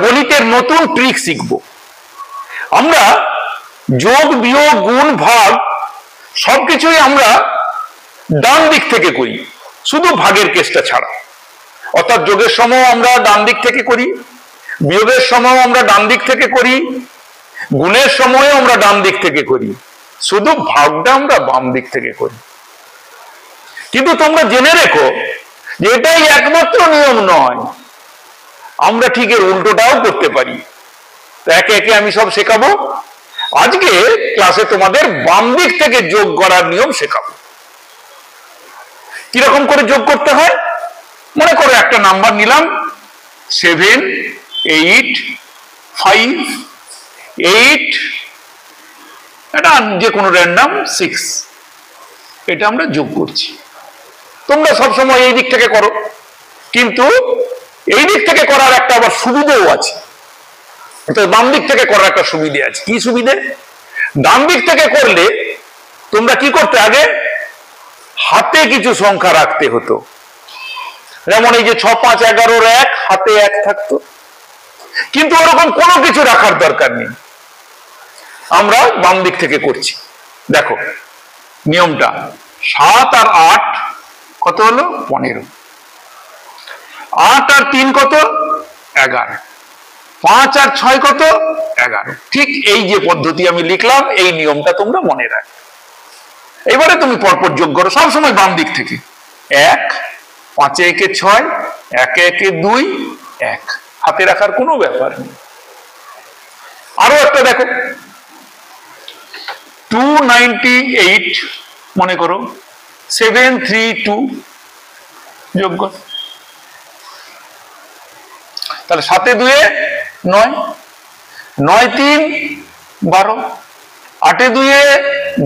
গণিতের নতুন ট্রিক শিখব। আমরা যোগ বিয়োগ গুণ ভাগ সবকিছুই আমরা ডান দিক থেকে করি, শুধু ভাগের কেসটা ছাড়া। অর্থাৎ যোগের সময় আমরা ডান দিক থেকে করি, বিয়োগের সময় আমরা ডান দিক থেকে করি, গুণের সময় আমরা ডান দিক থেকে করি, শুধু ভাগটা আমরা বাম দিক থেকে করি। কিন্তু তোমরা জেনে রেখো যে এটাই একমাত্র নিয়ম নয়, আমরা ঠিক এর উল্টোটাও করতে পারি। একে একে আমি সব শেখাবো। আজকে ক্লাসে তোমাদের বাম দিক থেকে যোগ করার নিয়ম শেখাবো। কিরকম করে যোগ করতে হয়? মনে করো একটা নাম্বার নিলাম 7, 8, 5, 8, এটা যে কোনো র্যান্ডম 6, এটা আমরা যোগ করছি। তোমরা সবসময় এই দিক থেকে করো, কিন্তু এই দিক থেকে করার একটা আবার সুবিধেও আছে। বাম দিক থেকে করার একটা সুবিধে আছে। কি সুবিধে? ডান দিক থেকে করলে তোমরা কি করতে, আগে হাতে কিছু সংখ্যা রাখতে হতো। যেমন এই যে 6, 5, 11 1, হাতে 1 থাকতো। কিন্তু ওরকম কোনো কিছু রাখার দরকার নেই, আমরা বাম দিক থেকে করছি। দেখো নিয়মটা, 7 আর 8 কত হলো? 15। 8 আর 3 কত? 11। 5 আর 6 কত? 11। ঠিক এই যে পদ্ধতি আমি লিখলাম, এই নিয়মটা তোমরা মনে রাখো। এবারে তুমি পরপর যোগ করো, সবসময় বাম দিক থেকে। 1, 5 একে 6, 1 একে 2, 1, হাতে রাখার কোনো ব্যাপার নেই। আরো একটা দেখো, 298 মনে করো 732 যোগ কর। তাহলে 7 এ 2 এ 9, 9 3 12, 8 এ 2 এ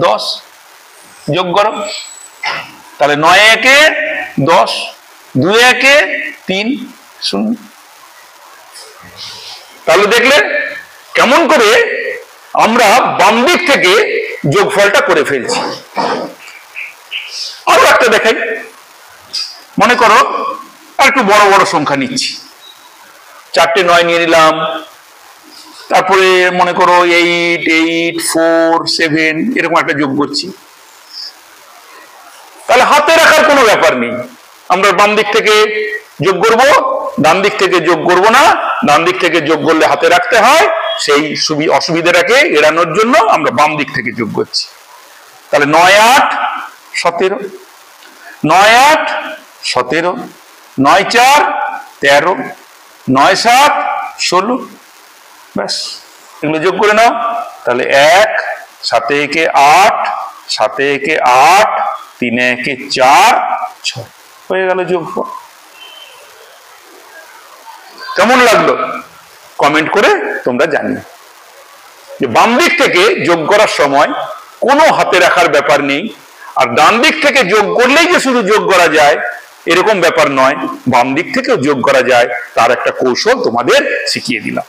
10 যোগ করো। তাহলে 9 একে 10, 2 একে 3 0। তাহলে দেখলে কেমন করে আমরা বাম দিক থেকে যোগফলটা করে ফেলছি। আরো একটা দেখাই, মনে করো একটু বড় বড় সংখ্যা নিচ্ছি, 4টে 9 নিয়ে নিলাম। তারপরে মনে করো 8, 8, 4, 7 এরকম একটা যোগ করছি। তাহলে হাতে রাখার কোনো ব্যাপার নেই, আমরা বাম দিক থেকে যোগ করব, ডান দিক থেকে যোগ করব না। ডান দিক থেকে যোগ করলে হাতে রাখতে হয়, সেই অসুবিধাটাকে এড়ানোর জন্য আমরা বাম দিক থেকে যোগ করছি। তাহলে 9 8 17, 9 8 17, 9 4 13, 9 7 16, ব্যাস এগুলো যোগ করে নাও। তাহলে 1, 7 একে 8, 7 একে 8, 3 একে 4, 6 হয়ে গেল যোগফল। কেমন লাগলো কমেন্ট করে তোমরা জানিও। যে বাম দিক থেকে যোগ করার সময় কোনো হাতে রাখার ব্যাপার নেই, আর ডান দিক থেকে যোগ করলেই যে শুধু যোগ করা যায় এরকম ব্যাপার নয়, বাম দিক থেকেও যোগ করা যায়, তার একটা কৌশল তোমাদের শিখিয়ে দিলাম।